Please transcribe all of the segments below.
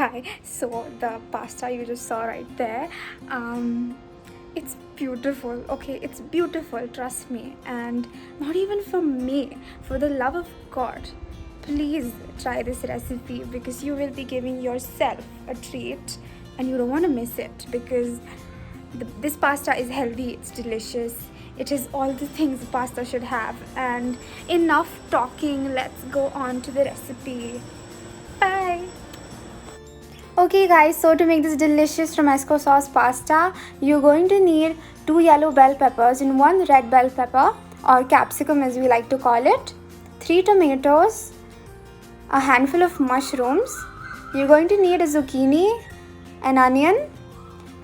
Hi. So the pasta you just saw right there, it's beautiful. Okay, it's beautiful. Trust me. And not even for me. For the love of God, please try this recipe because you will be giving yourself a treat, and you don't want to miss it because this pasta is healthy. It's delicious. It is all the things a pasta should have. And enough talking. Let's go on to the recipe. Bye. Okay guys, so to make this delicious romesco sauce pasta, you're going to need 2 yellow bell peppers and 1 red bell pepper or capsicum as we like to call it, 3 tomatoes, a handful of mushrooms. You're going to need a zucchini, an onion,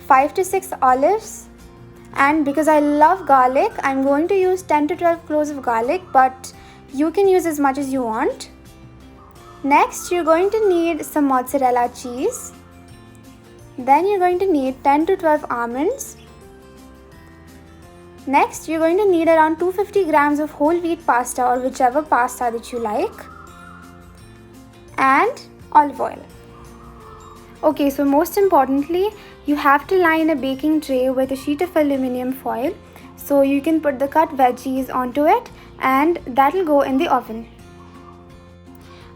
5 to 6 olives, and because I love garlic, I'm going to use 10 to 12 cloves of garlic, but you can use as much as you want. Next, you're going to need some mozzarella cheese. Then you're going to need 10 to 12 almonds. Next, you're going to need around 250 grams of whole wheat pasta or whichever pasta that you like. And olive oil. Okay, so most importantly, you have to line a baking tray with a sheet of aluminum foil so you can put the cut veggies onto it and that'll go in the oven.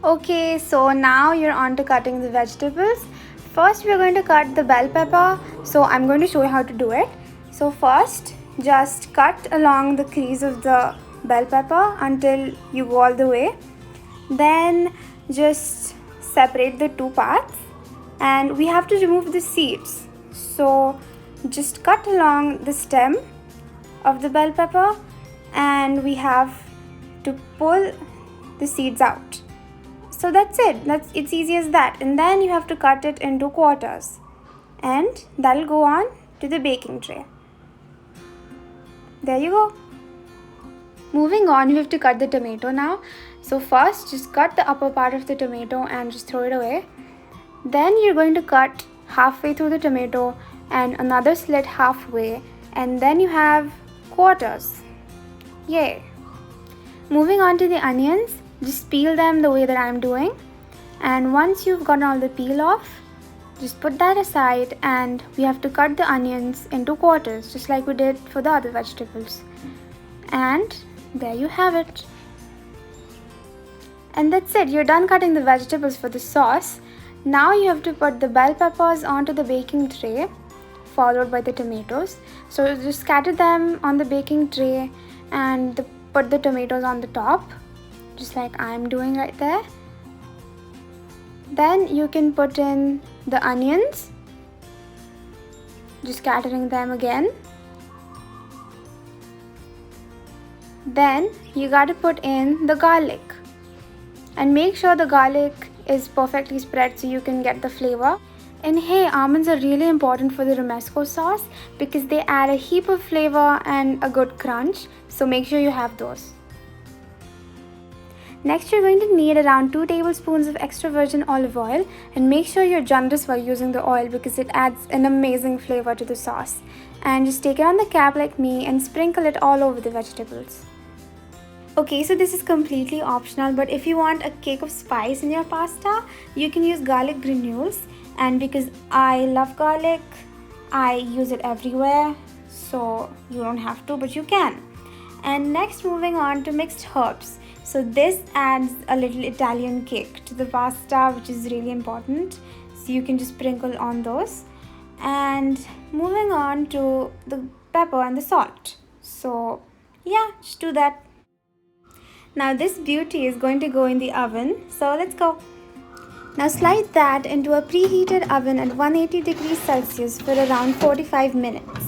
Okay, so now you're on to cutting the vegetables. First, we're going to cut the bell pepper. So I'm going to show you how to do it. So first, just cut along the crease of the bell pepper until you go all the way. Then just separate the two parts. And we have to remove the seeds. So just cut along the stem of the bell pepper and we have to pull the seeds out. So that's it. It's easy as that. And then you have to cut it into quarters. And that'll go on to the baking tray. There you go. Moving on, you have to cut the tomato now. So first, just cut the upper part of the tomato and just throw it away. Then you're going to cut halfway through the tomato and another slit halfway. And then you have quarters. Yay. Moving on to the onions. Just peel them the way that I'm doing, and once you've gotten all the peel off, just put that aside and we have to cut the onions into quarters just like we did for the other vegetables. And there you have it. And that's it, you're done cutting the vegetables for the sauce. Now you have to put the bell peppers onto the baking tray followed by the tomatoes. So just scatter them on the baking tray and put the tomatoes on the top, just like I'm doing right there. Then you can put in the onions, just scattering them again. Then you got to put in the garlic and make sure the garlic is perfectly spread so you can get the flavor. And hey, almonds are really important for the romesco sauce because they add a heap of flavor and a good crunch, so make sure you have those. Next, you're going to need around 2 tablespoons of extra virgin olive oil, and make sure you're generous while using the oil because it adds an amazing flavor to the sauce. And just take it on the cap like me and sprinkle it all over the vegetables. Okay, so this is completely optional, but if you want a kick of spice in your pasta, you can use garlic granules. And because I love garlic, I use it everywhere, so you don't have to, but you can. And next, moving on to mixed herbs. So this adds a little Italian kick to the pasta, which is really important. So you can just sprinkle on those. And moving on to the pepper and the salt. So yeah, just do that. Now this beauty is going to go in the oven. So let's go. Now slide that into a preheated oven at 180 degrees Celsius for around 45 minutes.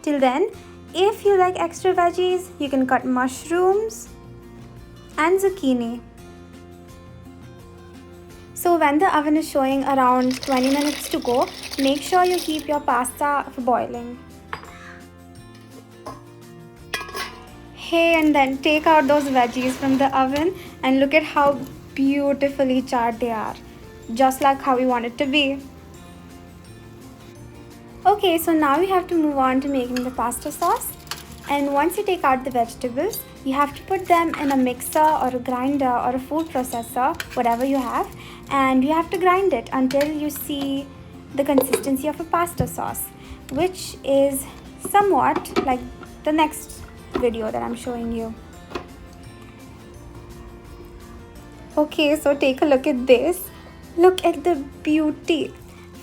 Till then, if you like extra veggies, you can cut mushrooms and zucchini. So when the oven is showing around 20 minutes to go, make sure you keep your pasta for boiling. Hey, and then take out those veggies from the oven and look at how beautifully charred they are, just like how we want it to be. Okay, so now we have to move on to making the pasta sauce. And once you take out the vegetables, you have to put them in a mixer or a grinder or a food processor, whatever you have, and you have to grind it until you see the consistency of a pasta sauce, which is somewhat like the next video that I'm showing you. Okay, so take a look at this. Look at the beauty.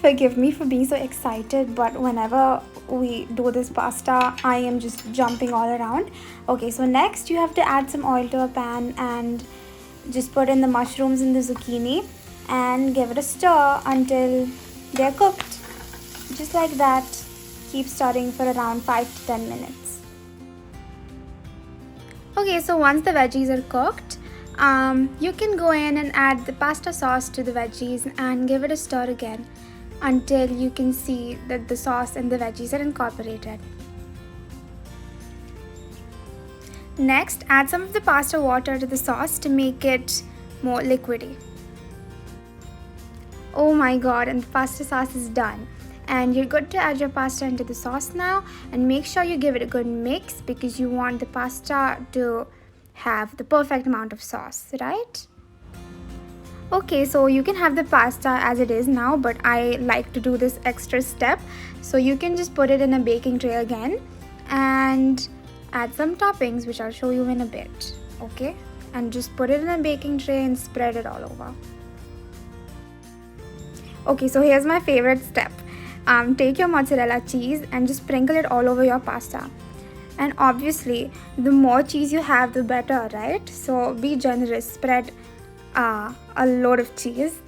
Forgive me for being so excited, but whenever we do this pasta, I am just jumping all around. Okay, so next you have to add some oil to a pan and just put in the mushrooms and the zucchini and give it a stir until they're cooked. Just like that. Keep stirring for around 5 to 10 minutes. Okay, so once the veggies are cooked, you can go in and add the pasta sauce to the veggies and give it a stir again until you can see that the sauce and the veggies are incorporated. Next, add some of the pasta water to the sauce to make it more liquidy. Oh my god, and the pasta sauce is done. And you're good to add your pasta into the sauce now, and make sure you give it a good mix because you want the pasta to have the perfect amount of sauce, right? Okay, so you can have the pasta as it is now, but I like to do this extra step. So you can just put it in a baking tray again and add some toppings, which I'll show you in a bit. Okay, and just put it in a baking tray and spread it all over. Okay, so here's my favorite step. Take your mozzarella cheese and just sprinkle it all over your pasta. And obviously, the more cheese you have, the better, right? So be generous, spread a load of cheese.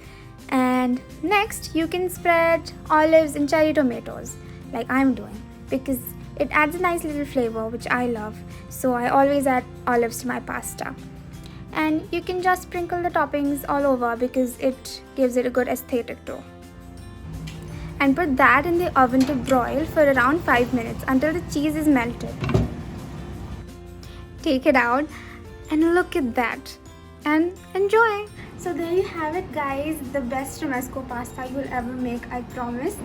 And next, you can spread olives and cherry tomatoes, like I'm doing, because it adds a nice little flavor, which I love. So I always add olives to my pasta. And you can just sprinkle the toppings all over because it gives it a good aesthetic too. And put that in the oven to broil for around 5 minutes until the cheese is melted. Take it out and look at that and enjoy. So there you have it, guys, the best romesco pasta you'll ever make, I promise.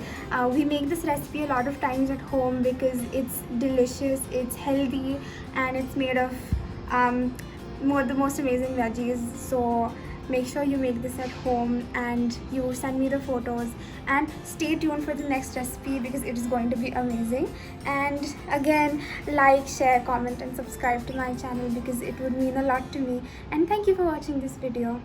We make this recipe a lot of times at home because it's delicious, it's healthy, and it's made of the most amazing veggies. So make sure you make this at home and you send me the photos, and stay tuned for the next recipe because it is going to be amazing. And again, like, share, comment and subscribe to my channel because it would mean a lot to me. And thank you for watching this video.